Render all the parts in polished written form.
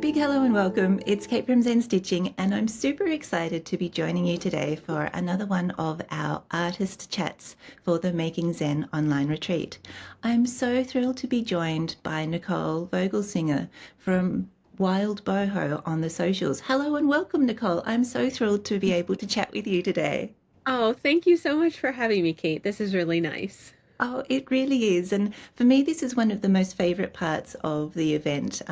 big hello and welcome. It's Kate from Zen Stitching, and I'm super excited to be joining you today for another one of our artist chats for the Making Zen Online Retreat. I'm so thrilled to be joined by Nichole Vogelsinger from Wild Boho on the socials. Hello and welcome, Nichole. I'm so thrilled to be able to chat with you today. Oh, thank you so much for having me, Kate. This is really nice. Oh, it really is. And for me, this is one of the most favorite parts of the event,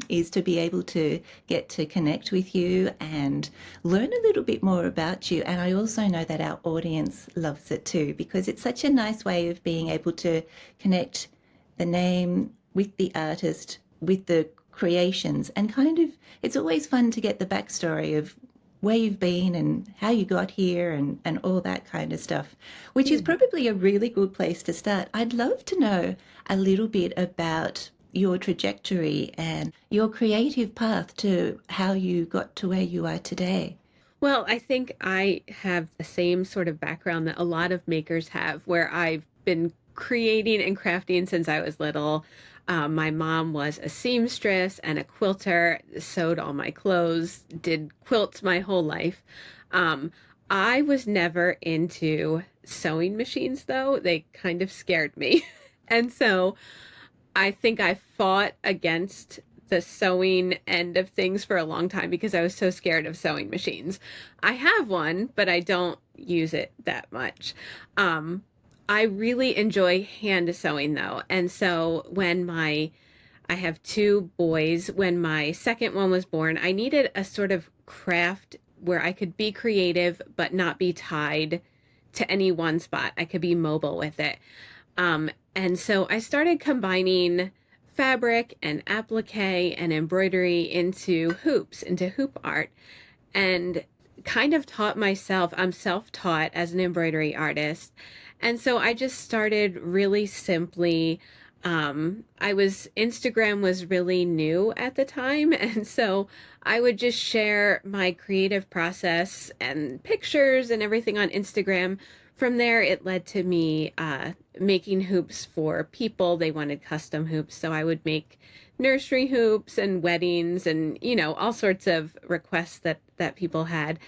is to be able to get to connect with you and learn a little bit more about you. And I also know that our audience loves it too, because it's such a nice way of being able to connect the name with the artist, with the creations, and kind of, it's always fun to get the backstory of where you've been and how you got here and all that kind of stuff, which is Yeah. probably a really good place to start. I'd love to know a little bit about your trajectory and your creative path to how you got to where you are today. Well, I think I have the same sort of background that a lot of makers have, where I've been creating and crafting since I was little. My mom was a seamstress and a quilter, sewed all my clothes, did quilts my whole life. Um, I was never into sewing machines, though. They kind of scared me. And so I think I fought against the sewing end of things for a long time because I was so scared of sewing machines. I have one, but I don't use it that much. Um, I really enjoy hand sewing though. And so I have two boys, when my second one was born, I needed a sort of craft where I could be creative but not be tied to any one spot. I could be mobile with it. And so I started combining fabric and applique and embroidery into hoops, into hoop art, and kind of taught myself. I'm self taught as an embroidery artist. And so I just started really simply. Instagram was really new at the time. And so I would just share my creative process and pictures and everything on Instagram. From there, it led to me making hoops for people. They wanted custom hoops. So I would make nursery hoops and weddings and, all sorts of requests that people had.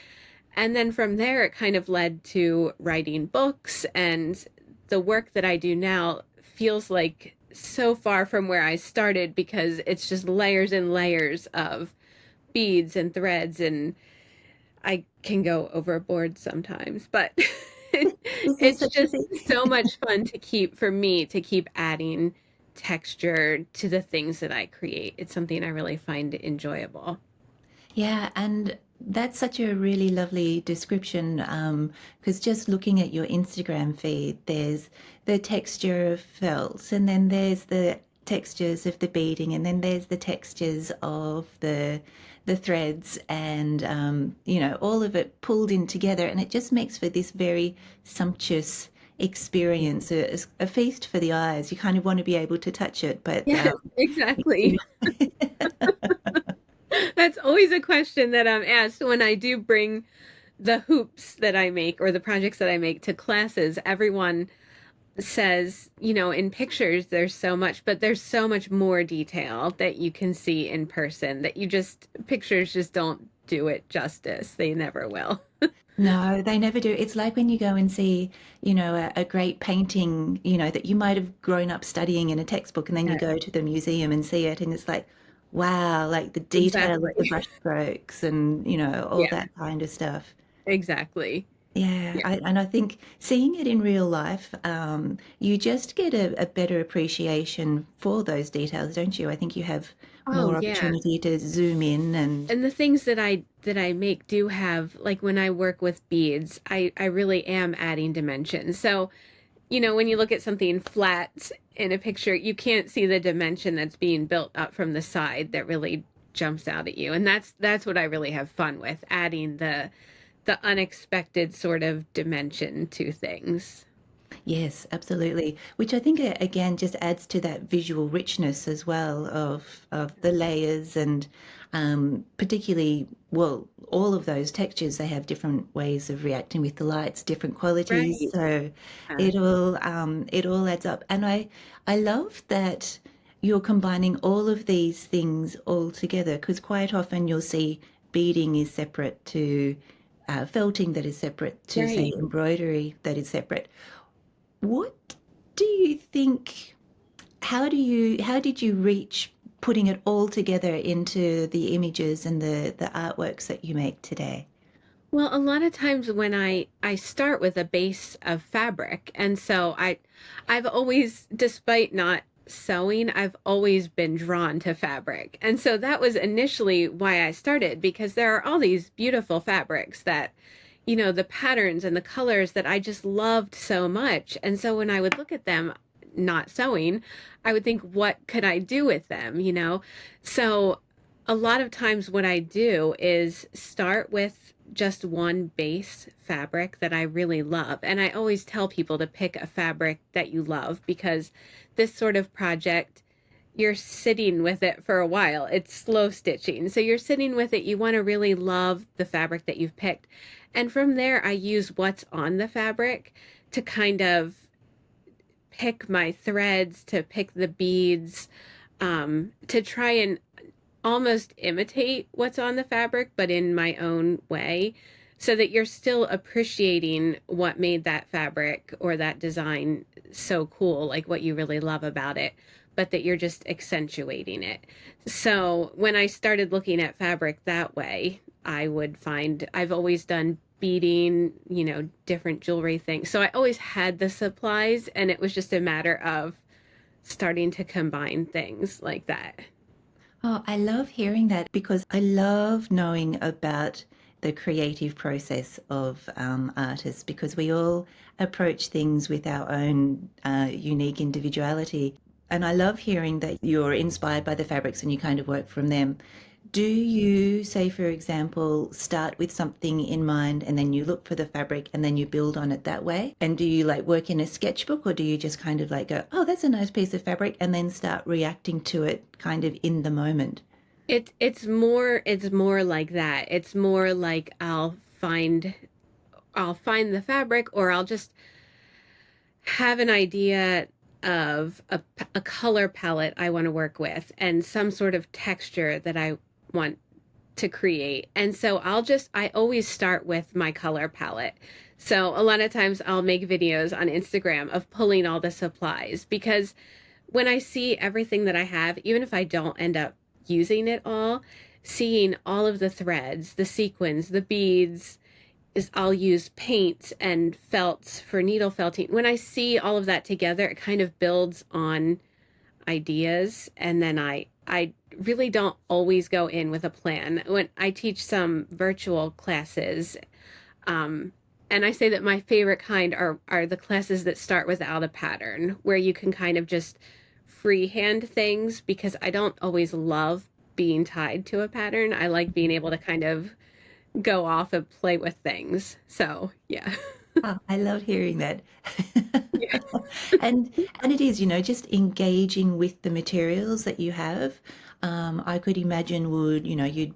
And then from there, it kind of led to writing books. And the work that I do now feels like so far from where I started because it's just layers and layers of beads and threads. And I can go overboard sometimes, but Is there it's such a just thing? so much fun to keep for me to keep adding texture to the things that I create. It's something I really find enjoyable. Yeah, and that's such a really lovely description, because just looking at your Instagram feed, there's the texture of felt, and then there's the textures of the beading, and then there's the textures of the threads, and all of it pulled in together, and it just makes for this very sumptuous experience, a feast for the eyes. You kind of want to be able to touch it, but Yes, exactly. That's always a question that I'm asked when I do bring the hoops that I make or the projects that I make to classes. Everyone says, in pictures there's so much, but there's so much more detail that you can see in person that pictures just don't do it justice. They never will. No, they never do. It's like when you go and see, a great painting, that you might have grown up studying in a textbook, and then you Yeah, go to the museum and see it, and it's like, wow, like the detail of exactly. the brush strokes and, all Yeah, that kind of stuff. exactly. Yeah, Yeah. and I think seeing it in real life, you just get a better appreciation for those details, don't you? I think you have Oh, more yeah. opportunity to zoom in and And the things that I make do have, like when I work with beads, I really am adding dimension. So, when you look at something flat in a picture, you can't see the dimension that's being built up from the side that really jumps out at you. And that's what I really have fun with, adding the unexpected sort of dimension to things. yes, absolutely. Which I think again just adds to that visual richness as well of the layers and particularly, well, all of those textures, they have different ways of reacting with the lights, different qualities. Right. So Yeah. it all adds up. And I love that. you're combining all of these things all together, because quite often you'll see beading is separate to felting that is separate to, say, Right. embroidery that is separate. What do you think, how did you reach putting it all together into the images and the artworks that you make today? Well, a lot of times when I start with a base of fabric, and so I've always, despite not sewing, I've always been drawn to fabric. And so that was initially why I started, because there are all these beautiful fabrics that, the patterns and the colors that I just loved so much. And so when I would look at them, not sewing, I would think, what could I do with them? So a lot of times what I do is start with just one base fabric that I really love. And I always tell people to pick a fabric that you love, because this sort of project, you're sitting with it for a while. It's slow stitching. So you're sitting with it. You want to really love the fabric that you've picked. And from there, I use what's on the fabric to kind of pick my threads, to pick the beads, to try and almost imitate what's on the fabric, but in my own way, so that you're still appreciating what made that fabric or that design so cool, like what you really love about it, but that you're just accentuating it. So when I started looking at fabric that way, I would find I've always done beading, different jewelry things. So I always had the supplies, and it was just a matter of starting to combine things like that. Oh, I love hearing that because I love knowing about the creative process of artists, because we all approach things with our own unique individuality. And I love hearing that you're inspired by the fabrics and you kind of work from them. Do you, say, for example, start with something in mind and then you look for the fabric and then you build on it that way? And do you like work in a sketchbook, or do you just kind of like go, oh, that's a nice piece of fabric, and then start reacting to it kind of in the moment? It's more like that. It's more like I'll find the fabric, or I'll just have an idea of a color palette I want to work with and some sort of texture that I want to create. And so I always start with my color palette. So a lot of times I'll make videos on Instagram of pulling all the supplies, because when I see everything that I have, even if I don't end up using it all, seeing all of the threads, the sequins, the beads, is I'll use paint and felt for needle felting. When I see all of that together, it kind of builds on ideas, and then I really don't always go in with a plan. When I teach some virtual classes, um, and I say that my favorite kind are the classes that start without a pattern, where you can kind of just freehand things, because I don't always love being tied to a pattern. I like being able to kind of go off and play with things. So, yeah. Oh, I love hearing that. Yeah. And and it is, just engaging with the materials that you have. I could imagine you'd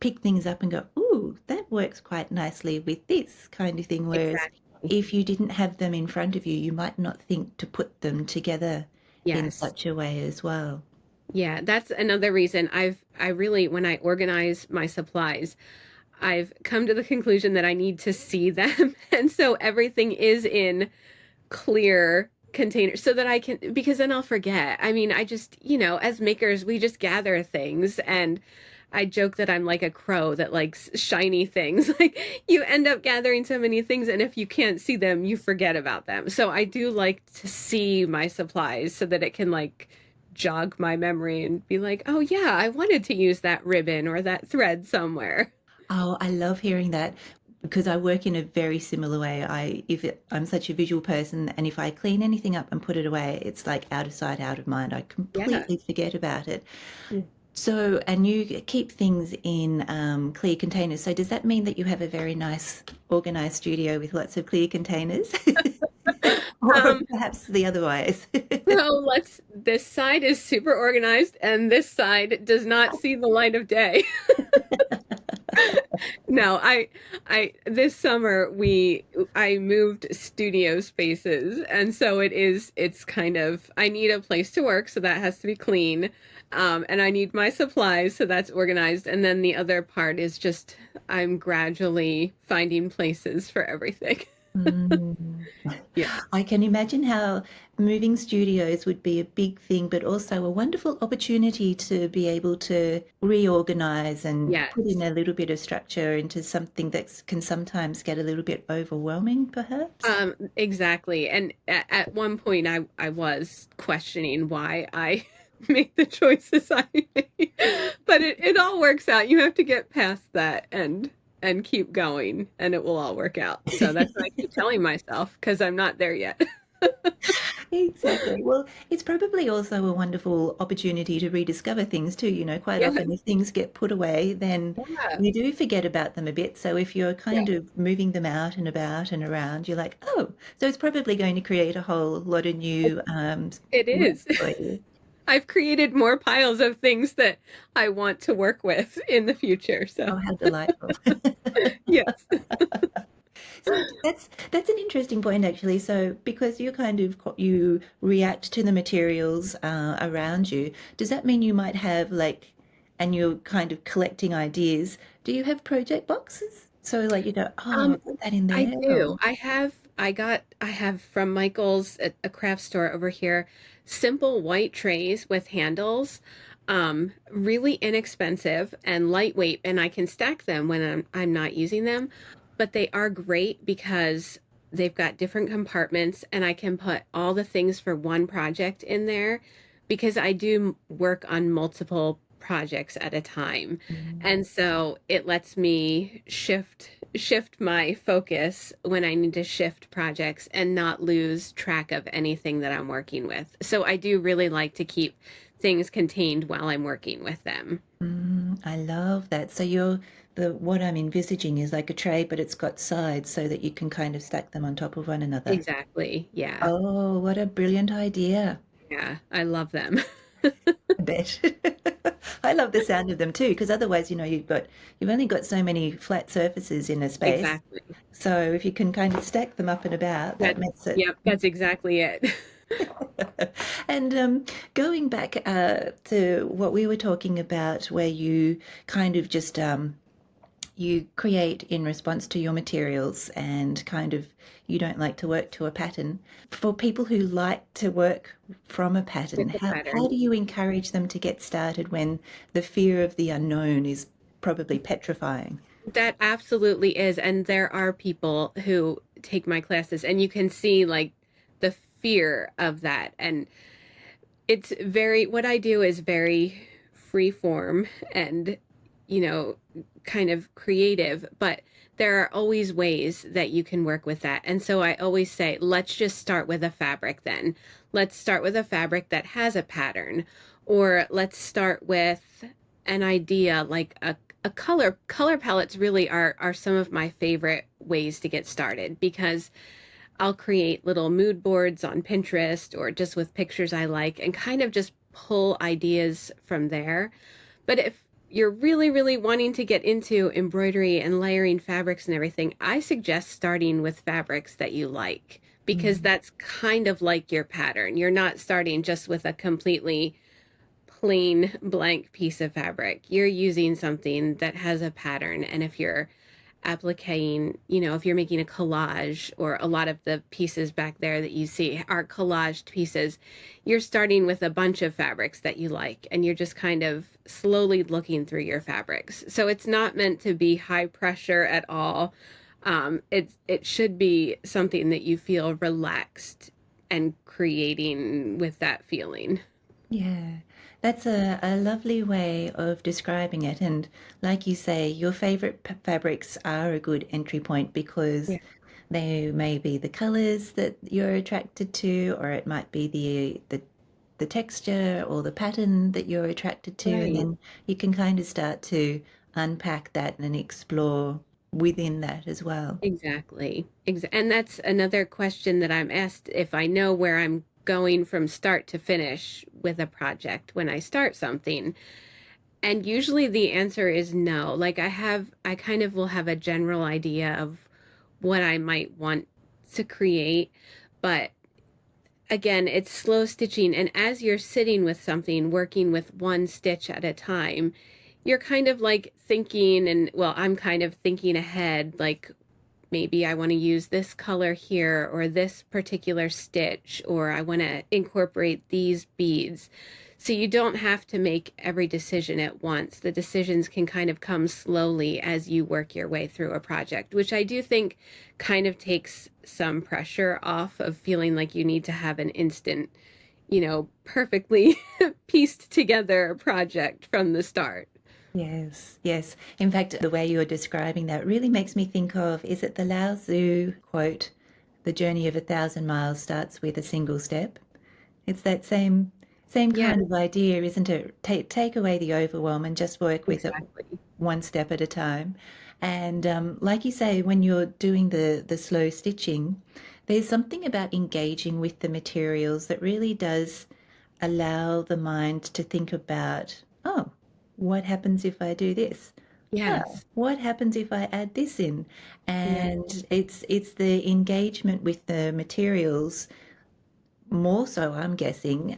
pick things up and go, ooh, that works quite nicely with this kind of thing. Whereas Exactly. if you didn't have them in front of you, you might not think to put them together in Yes. such a way as well. Yeah, that's another reason I really, when I organize my supplies, I've come to the conclusion that I need to see them. And so everything is in clear containers, so that I can, because then I'll forget. I mean, I just, as makers, we just gather things, and I joke that I'm like a crow that likes shiny things. Like, you end up gathering so many things, and if you can't see them, you forget about them. So I do like to see my supplies, so that it can like jog my memory and be like, oh yeah, I wanted to use that ribbon or that thread somewhere. Oh, I love hearing that because I work in a very similar way. I'm such a visual person, and if I clean anything up and put it away, it's like out of sight, out of mind. I Yeah. completely forget about it. So, and you keep things in clear containers. So, does that mean that you have a very nice, organized studio with lots of clear containers? Or Um, perhaps the other ways? so this side is super organized, and this side does not see the light of day. No, this summer I moved studio spaces, and so it's kind of, I need a place to work, so that has to be clean. And I need my supplies, so that's organized. And then the other part is just I'm gradually finding places for everything. Mm. Yeah. I can imagine how moving studios would be a big thing, but also a wonderful opportunity to be able to reorganize and put in Yes. a little bit of structure into something that can sometimes get a little bit overwhelming, perhaps. Exactly. And at one point I was questioning why I make the choices I make. But it all works out. You have to get past that and keep going and it will all work out. So that's what I keep telling myself because I'm not there yet. Exactly. Well, it's probably also a wonderful opportunity to rediscover things too. You know, quite Yeah. often if things get put away, then Yeah. you do forget about them a bit. So if you're Yeah. kind of moving them out and about and around, you're like, oh, so it's probably going to create a whole lot of It, new it work is. for you. I've created more piles of things that I want to work with in the future. So, Oh, how delightful. yes. So that's an interesting point actually. So because you kind of you react to the materials around you, does that mean you might have like, and you're kind of collecting ideas? Do you have project boxes? So like you go, oh, I'll Um, put that in I there. do. Or, I have from Michael's at a craft store over here, simple white trays with handles, really inexpensive and lightweight, and I can stack them when I'm not using them, but they are great because they've got different compartments and I can put all the things for one project in there because I do work on multiple projects at a time. mm, And so it lets me shift my focus when I need to shift projects and not lose track of anything that I'm working with. So I do really like to keep things contained while I'm working with them. I love that. So you're the what I'm envisaging is like a tray, but it's got sides so that you can kind of stack them on top of one another. Exactly. Yeah. Oh, what a brilliant idea. Yeah. I love them. I bet. I love the sound of them too, because otherwise, you know, you've only got so many flat surfaces in a space. Exactly. So if you can kind of stack them up and about, that makes it. Yep, that's exactly it. And going back to what we were talking about, where you kind of just you create in response to your materials and kind of you don't like to work to a pattern. For people who like to work from a pattern, With the how pattern. do you encourage them to get started when the fear of the unknown is probably petrifying? That absolutely is. And there are people who take my classes and you can see like the fear of that. And it's very, what I do is very free form and, you know, kind of creative, but there are always ways that you can work with that. And so I always say, let's just start with a fabric then. Let's start with a fabric that has a pattern, or let's start with an idea like a color palettes really are some of my favorite ways to get started because I'll create little mood boards on Pinterest or just with pictures I like and kind of just pull ideas from there. But if you're really, really wanting to get into embroidery and layering fabrics and everything, I suggest starting with fabrics that you like because Mm. that's kind of like your pattern. You're not starting just with a completely plain blank piece of fabric. You're using something that has a pattern. And if you're appliquing, if you're making a collage or a lot of the pieces back there that you see are collaged pieces, you're starting with a bunch of fabrics that you like and you're just kind of slowly looking through your fabrics. So it's not meant to be high pressure at all. It should be something that you feel relaxed and creating with that feeling. Yeah, that's a lovely way of describing it. And like you say, your favorite fabrics are a good entry point because Yeah. they may be the colors that you're attracted to, or it might be the texture or the pattern that you're attracted to, and Right. then you can kind of start to unpack that and explore within that as well. Exactly. And that's another question that I'm asked if I know where I'm going from start to finish with a project when I start something. And usually the answer is no. Like I kind of will have a general idea of what I might want to create, but again, it's slow stitching. And as you're sitting with something, working with one stitch at a time, you're kind of like thinking, and well, I'm kind of thinking ahead, like maybe I want to use this color here or this particular stitch, or I want to incorporate these beads. So you don't have to make every decision at once. The decisions can kind of come slowly as you work your way through a project, which I do think kind of takes some pressure off of feeling like you need to have an instant, perfectly pieced together project from the start. Yes, yes. In fact, the way you're describing that really makes me think of, is it the Lao Tzu quote, "The journey of 1,000 miles starts with a single step"? It's that same Yeah, kind of idea, isn't it? Take away the overwhelm and just work with it exactly. one step at a time. And like you say, when you're doing the slow stitching, there's something about engaging with the materials that really does allow the mind to think about, oh, what happens if I do this? Oh, Yes. what happens if I add this in? Yeah. And it's the engagement with the materials more so, I'm guessing,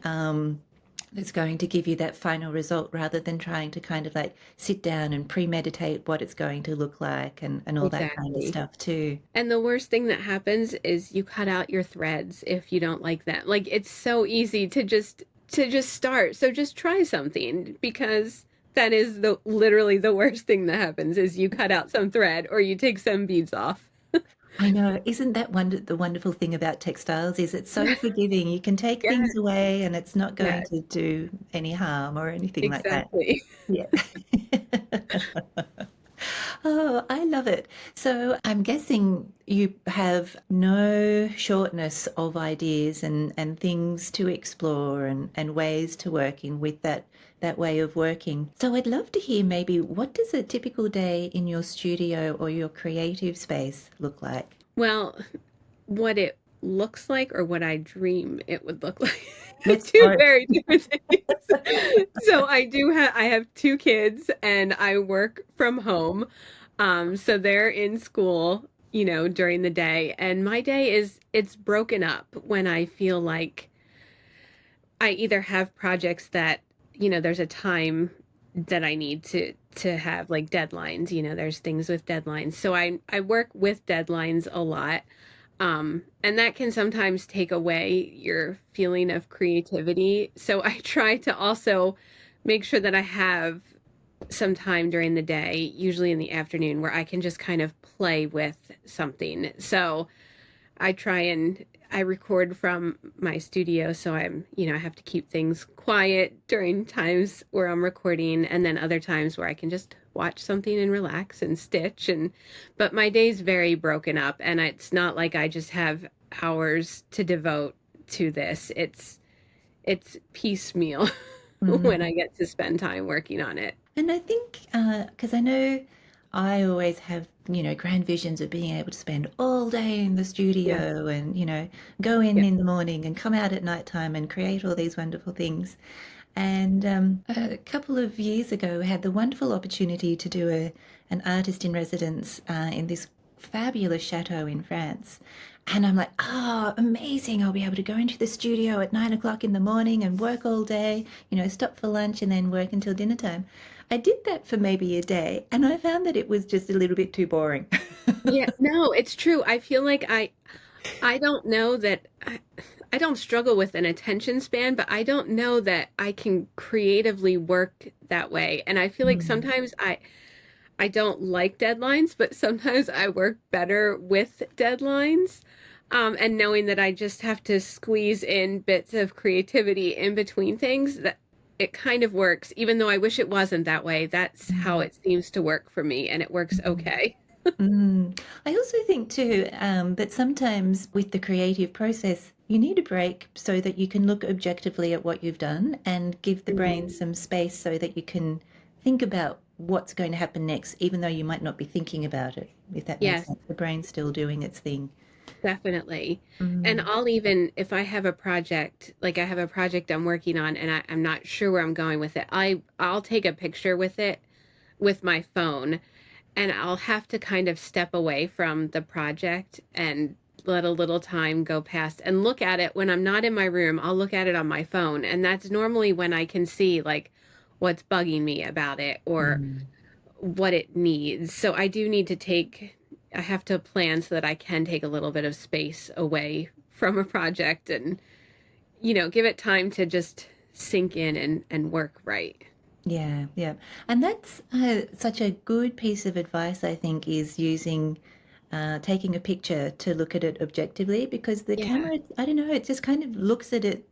that's going to give you that final result rather than trying to kind of like sit down and premeditate what it's going to look like and all that kind of Exactly. stuff too. And the worst thing that happens is you cut out your threads if you don't like that. Like it's so easy to just start. So just try something because that is the literally the worst thing that happens is you cut out some thread or you take some beads off. I know, isn't that the wonderful thing about textiles is it's so forgiving. You can take Yeah. things away and it's not going Yes, to do any harm or anything like that. exactly. Yeah. Oh, I love it. So I'm guessing you have no shortness of ideas and things to explore and ways to work in with that way of working. So I'd love to hear maybe what does a typical day in your studio or your creative space look like? Well, what it looks like or what I dream it would look like. Let's Two both. very different things. So I have two kids and I work from home. So they're in school, during the day and my day it's broken up when I feel like I either have projects that, there's a time that I need to have like deadlines, there's things with deadlines. So I work with deadlines a lot. And that can sometimes take away your feeling of creativity. So I try to also make sure that I have some time during the day, usually in the afternoon, where I can just kind of play with something. So I record from my studio, so I have to keep things quiet during times where I'm recording and then other times where I can just watch something and relax and stitch but my day's very broken up and it's not like I just have hours to devote to this. It's piecemeal when Mm. I get to spend time working on it. And I think, because I know I always have, grand visions of being able to spend all day in the Yeah. studio and, go Yeah. in the morning and come out at nighttime and create all these wonderful things. And a couple of years ago, we had the wonderful opportunity to do an artist in residence in this fabulous chateau in France. And I'm like, oh, amazing. I'll be able to go into the studio at 9 o'clock in the morning and work all day, stop for lunch and then work until dinner time. I did that for maybe a day and I found that it was just a little bit too boring. Yeah, no, it's true. I feel like I don't know that I don't struggle with an attention span, but I don't know that I can creatively work that way. And I feel like Mm, sometimes I don't like deadlines, but sometimes I work better with deadlines. And knowing that I just have to squeeze in bits of creativity in between things, that it kind of works, even though I wish it wasn't that way. That's how mm, it seems to work for me, and it works mm. okay. Mm. I also think too that sometimes with the creative process, you need a break so that you can look objectively at what you've done and give the brain Mm. some space so that you can think about what's going to happen next, even though you might not be thinking about it, if that makes Yes. sense. The brain's still doing its thing. Definitely. And Mm, I'll even, if I have a project, like I have a project I'm working on and I'm not sure where I'm going with it, I'll take a picture with it with my phone, and I'll have to kind of step away from the project and let a little time go past and look at it when I'm not in my room. I'll look at it on my phone, and that's normally when I can see like what's bugging me about it or mm. what it needs. So I do need to take, I have to plan so that I can take a little bit of space away from a project and, give it time to just sink in and work right. Yeah, yeah. And that's such a good piece of advice, I think, is using taking a picture to look at it objectively because the Yeah. camera, I don't know, it just kind of looks at it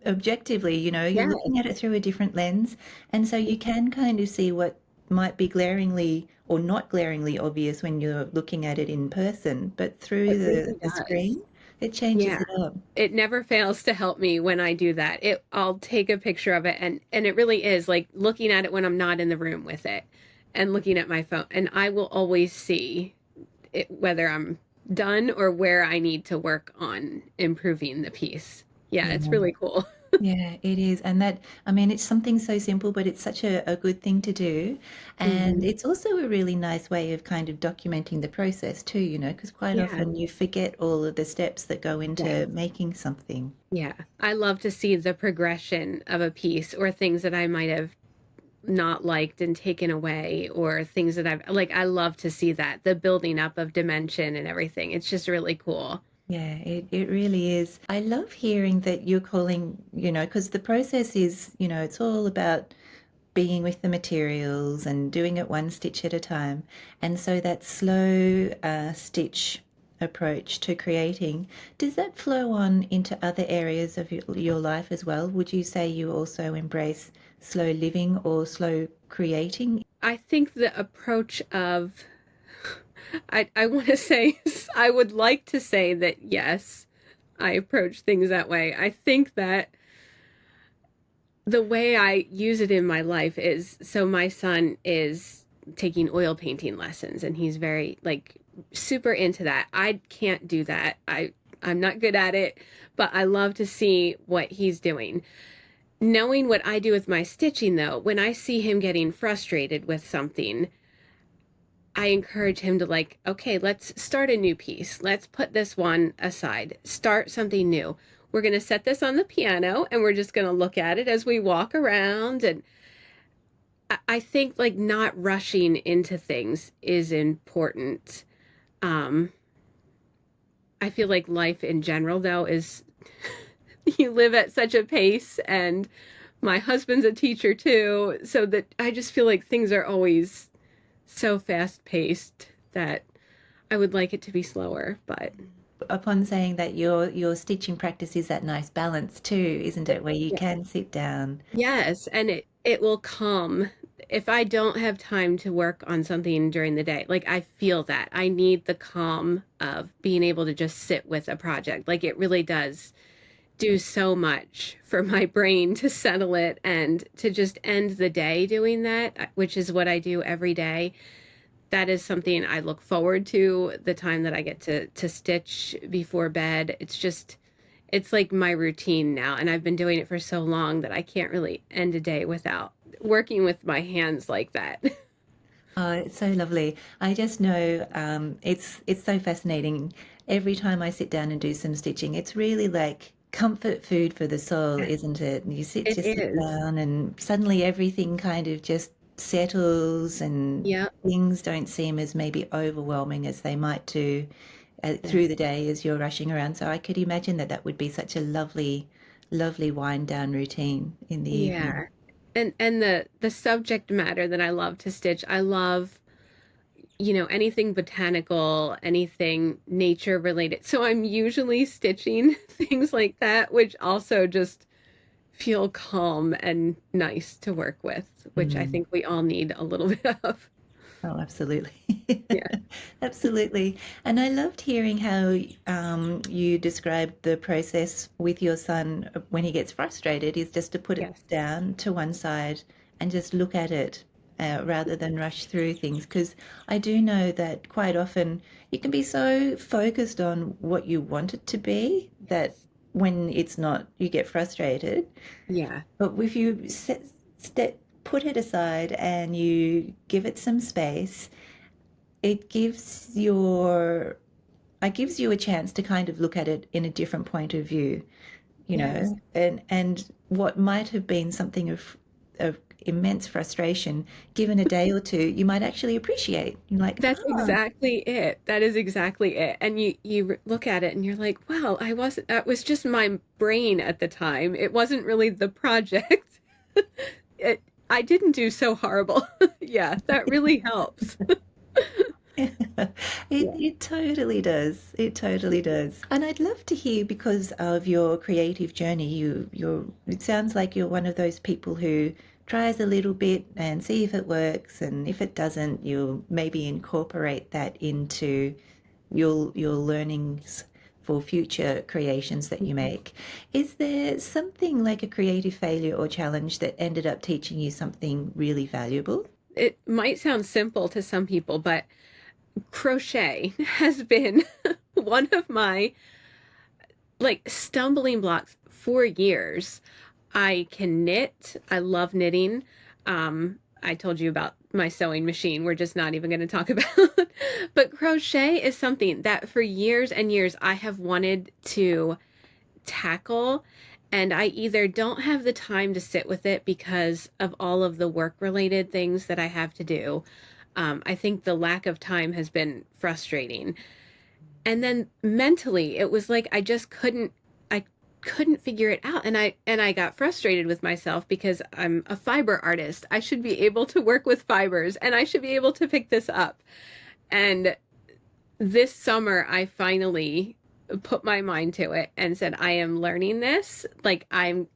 objectively, you're Yes. looking at it through a different lens. And so you can kind of see what might be glaringly or not glaringly obvious when you're looking at it in person, but through It the, really the does. screen, it changes Yeah. it up. It never fails to help me when I do that. I'll take a picture of it, and it really is like looking at it when I'm not in the room with it and looking at my phone, and I will always see it, whether I'm done or where I need to work on improving the piece. Yeah, it's Yeah. really cool. Yeah, it is. And that, I mean, it's something so simple, but it's such a good thing to do. And Hmm. it's also a really nice way of kind of documenting the process too, because quite Yeah. often you forget all of the steps that go into Yes. making something. Yeah. I love to see the progression of a piece or things that I might have not liked and taken away or things that I've like I love to see that the building up of dimension and everything. It's just really cool. Yeah, it really is. I love hearing that you're calling, because the process is, it's all about being with the materials and doing it one stitch at a time. And so that slow stitch approach to creating, does that flow on into other areas of your life as well? Would you say you also embrace slow living or slow creating? I think the approach of I want to say I would like to say that yes, I approach things that way. I think that the way I use it in my life is so my son is taking oil painting lessons and he's very like super into that. I can't do that. I'm not good at it, but I love to see what he's doing. Knowing what I do with my stitching though, when I see him getting frustrated with something, I encourage him to like, okay, let's start a new piece. Let's put this one aside. Start something new. We're going to set this on the piano and we're just going to look at it as we walk around. And I think like not rushing into things is important. Um, I feel like life in general, though, is you live at such a pace, and my husband's a teacher too. So that I just feel like things are always so fast paced that I would like it to be slower, but Upon saying that your stitching practice is that nice balance too, isn't it? Where you yeah. can sit down. Yes, and it will come if I don't have time to work on something during the day. Like I feel that I need the calm of being able to just sit with a project. Like it really does do so much for my brain to settle it and to just end the day doing that, which is what I do every day. That is something I look forward to, the time that I get to stitch before bed. It's like my routine now, and I've been doing it for so long that I can't really end a day without working with my hands like that. Oh, it's so lovely. I just know it's so fascinating. Every time I sit down and do some stitching, it's really like comfort food for the soul, Yes, isn't it? And you it just sit is. down and suddenly everything kind of just settles and Yep. things don't seem as maybe overwhelming as they might do through Yes. the day as you're rushing around. So I could imagine that that would be such a lovely, lovely wind down routine in the evening. Yeah. And the subject matter that I love to stitch, I love, anything botanical, anything nature related. So I'm usually stitching things like that, which also just feel calm and nice to work with, which I Mm. think we all need a little bit of. Oh, absolutely. Yeah. Absolutely. And I loved hearing how you described the process with your son when he gets frustrated is just to put it Yes. down to one side and just look at it rather than rush through things. Because I do know that quite often, you can be so focused on what you want it to be that Yes. when it's not, you get frustrated. Yeah. But if you put it aside and you give it some space, it gives you a chance to kind of look at it in a different point of view, you Yes. know, and what might have been something of immense frustration, given a day or two, you might actually appreciate. You're like, That's ah, exactly it. That is exactly it. And look at it and you're like, well, I wasn't, that was just my brain at the time. It wasn't really the project. It, I didn't do so horrible. Yeah, that really helps. it Yeah. it totally does. It totally does. And I'd love to hear because of your creative journey, it sounds like you're one of those people who tries a little bit and see if it works, and if it doesn't, you'll maybe incorporate that into your learnings for future creations that you make. Is there something like a creative failure or challenge that ended up teaching you something really valuable? It might sound simple to some people, but crochet has been one of my like stumbling blocks for years. I can knit. I love knitting. I told you about my sewing machine. We're just not even going to talk about. But crochet is something that for years and years I have wanted to tackle, and I either don't have the time to sit with it because of all of the work related things that I have to do. I think the lack of time has been frustrating. And then mentally, it was like I couldn't figure it out, and I got frustrated with myself because I'm a fiber artist. I should be able to work with fibers and I should be able to pick this up. And this summer I finally put my mind to it and said I am learning this. Like I'm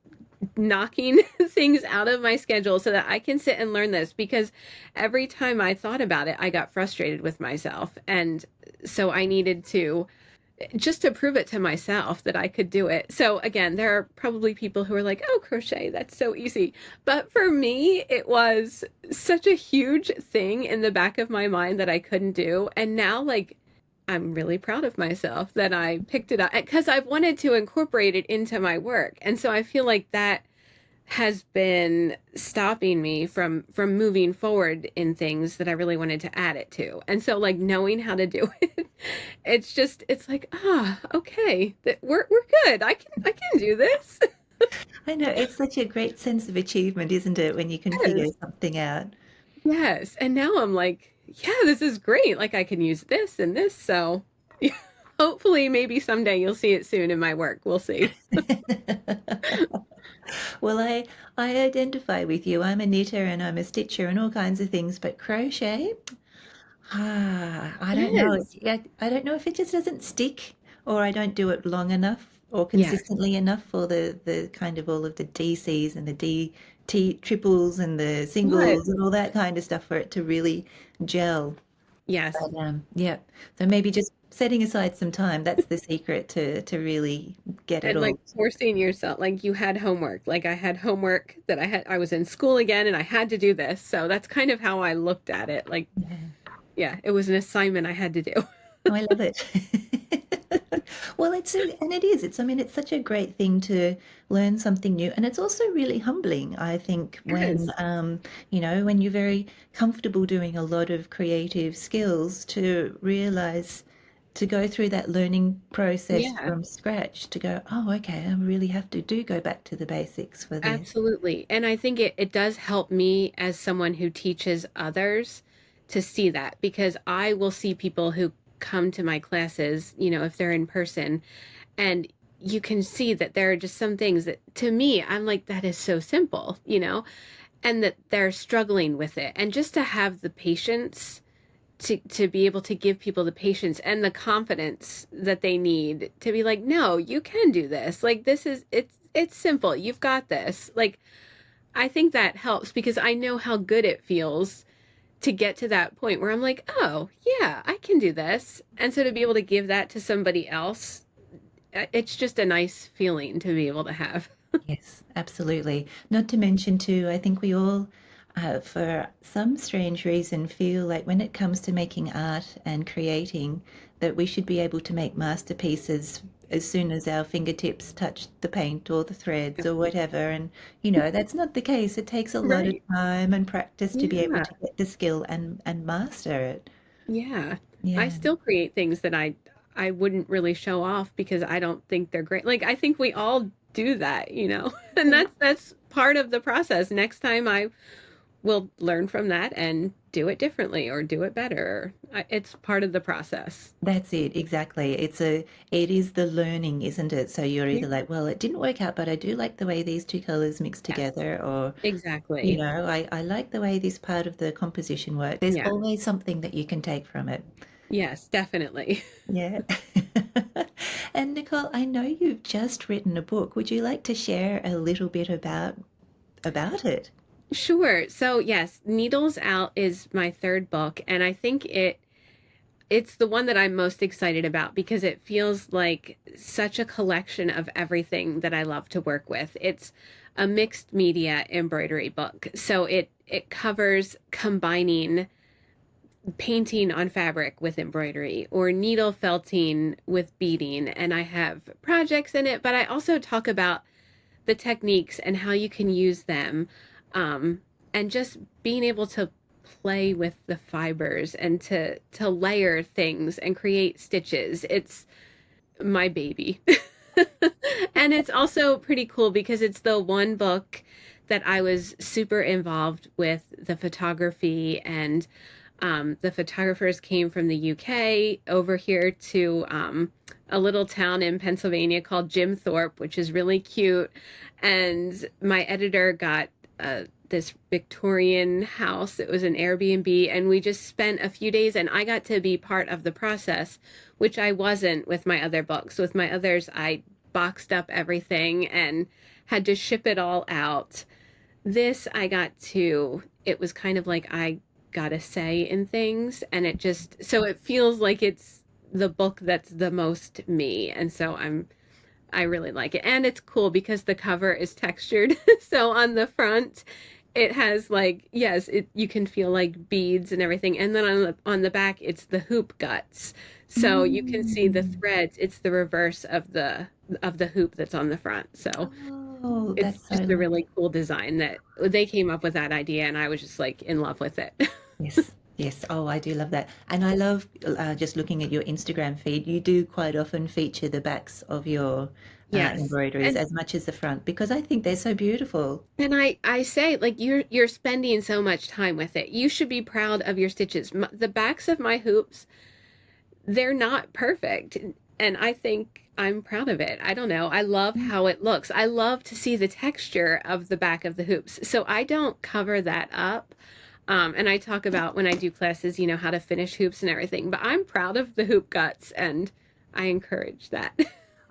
knocking things out of my schedule so that I can sit and learn this, because every time I thought about it, I got frustrated with myself. And so I needed to just to prove it to myself that I could do it. So again, there are probably people who are like, "Oh, crochet, that's so easy." But for me, it was such a huge thing in the back of my mind that I couldn't do. And now like I'm really proud of myself that I picked it up because I've wanted to incorporate it into my work. And so I feel like that has been stopping me from moving forward in things that I really wanted to add it to. And so like knowing how to do it, it's like, okay, that we're good. I can do this. I know it's such a great sense of achievement, isn't it, when you can figure Yes. something out? Yes. And now I'm like, yeah, this is great. Like I can use this and this. So yeah, hopefully maybe someday you'll see it soon in my work. We'll see. Well, I identify with you. I'm a knitter and I'm a stitcher and all kinds of things, but crochet, I don't know. Yes. I don't know if it just doesn't stick, or I don't do it long enough or Yes. consistently enough for the kind of all of the DCs and the DT triples and the What? singles and all that kind of stuff for it to really gel. Yes. But yeah. So maybe just setting aside some time, that's the secret to really get it And like all. forcing yourself, like you had homework. Like I had homework that I was in school again and I had to do this. So that's kind of how I looked at it. Like, Yeah. yeah, it was an assignment I had to do. Oh, I love it. Well, and it is. I mean, it's such a great thing to learn something new. And it's also really humbling, I think, when, Yes. when you're very comfortable doing a lot of creative skills to realize, to go through that learning process Yeah, from scratch, to go, oh, okay, I really have to do go back to the basics for this. absolutely. And I think it does help me as someone who teaches others to see that, because I will see people who come to my classes, if they're in person, and you can see that there are just some things that to me, I'm like, that is so simple, and that they're struggling with it. And just to have the patience to be able to give people the patience and the confidence that they need to be like, no, you can do this. Like it's simple. You've got this. Like I think that helps because I know how good it feels to get to that point where I'm like, oh, yeah, I can do this. And so to be able to give that to somebody else, it's just a nice feeling to be able to have. Yes, absolutely. Not to mention too, I think we all For some strange reason, feel like when it comes to making art and creating, that we should be able to make masterpieces as soon as our fingertips touch the paint or the threads Yep. or whatever. And, that's not the case. It takes a lot of Right. time and practice to be able Yeah. to get the skill and master it. Yeah. I Yeah. still create things that I wouldn't really show off because I don't think they're great. Like I think we all do that, you know. And Yeah. that's part of the process. Next time I will learn from that and do it differently or do it better. It's part of the process. That's it, exactly. It is the learning, isn't it? So you're Yeah. either like, well, it didn't work out, but I do like the way these two colors mix Yes. together, or Exactly. I like the way this part of the composition works. There's Yeah. always something that you can take from it. Yes, definitely. Yeah. And Nichole, I know you've just written a book. Would you like to share a little bit about it? Sure. So yes, Needles Out is my third book, and I think it's the one that I'm most excited about because it feels like such a collection of everything that I love to work with. It's a mixed media embroidery book. So it covers combining painting on fabric with embroidery or needle felting with beading, and I have projects in it, but I also talk about the techniques and how you can use them, um, and just being able to play with the fibers and to layer things and create stitches. It's my baby. And it's also pretty cool because it's the one book that I was super involved with the photography, and the photographers came from the UK over here to a little town in Pennsylvania called Jim Thorpe, which is really cute. And my editor got this Victorian house. It was an Airbnb, and we just spent a few days, and I got to be part of the process, which I wasn't with my other books. With my others, I boxed up everything and had to ship it all out. This, I got to, it was kind of like I got a say in things, and it just, so it feels like it's the book that's the most me. And so I really like it. And it's cool because the cover is textured. So on the front, it has like, yes, it you can feel like beads and everything. And then on the back, it's the hoop guts. So you can see the Mm. threads. It's the reverse of the hoop that's on the front. So Oh, it's that's so just a lovely. really cool design that they came up with that idea, and I was just like in love with it. Yes, yes. Oh, I do love that. And I love just looking at your Instagram feed. You do quite often feature the backs of your Yes. embroideries as much as the front because I think they're so beautiful. And I say like you're spending so much time with it. You should be proud of your stitches. The backs of my hoops, they're not perfect, and I think I'm proud of it. I don't know. I love Mm. how it looks. I love to see the texture of the back of the hoops. So I don't cover that up. And I talk about when I do classes, how to finish hoops and everything, but I'm proud of the hoop guts and I encourage that.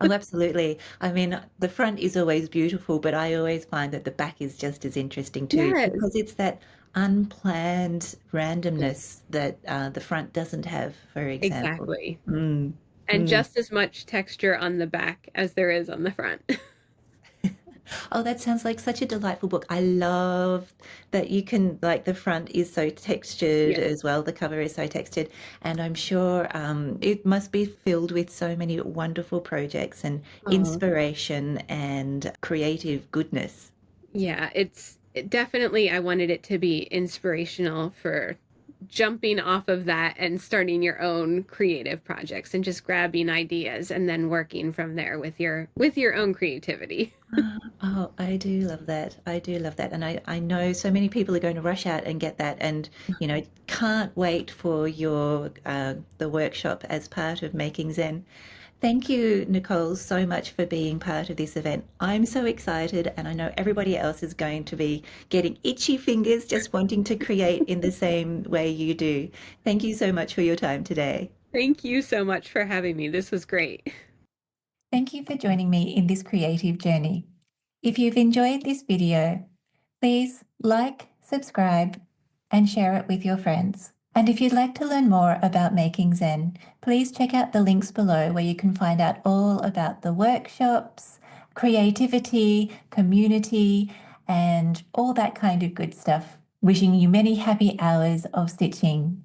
Oh, absolutely. I mean, the front is always beautiful, but I always find that the back is just as interesting too Yes, because it's that unplanned yes, randomness that the front doesn't have, for example. exactly. Mm, And mm. just as much texture on the back as there is on the front. Oh, that sounds like such a delightful book. I love that you can, like, the front is so textured Yes. as well. The cover is so textured. And I'm sure it must be filled with so many wonderful projects and Oh, inspiration and creative goodness. yeah, definitely, I wanted it to be inspirational for jumping off of that and starting your own creative projects and just grabbing ideas and then working from there with your own creativity. Oh, I do love that. I do love that. And I know so many people are going to rush out and get that and, can't wait for your the workshop as part of Making Zen. Thank you, Nichole, so much for being part of this event. I'm so excited, and I know everybody else is going to be getting itchy fingers just wanting to create in the same way you do. Thank you so much for your time today. Thank you so much for having me. This was great. Thank you for joining me in this creative journey. If you've enjoyed this video, please like, subscribe, and share it with your friends. And if you'd like to learn more about Making Zen, please check out the links below where you can find out all about the workshops, creativity, community, and all that kind of good stuff. Wishing you many happy hours of stitching.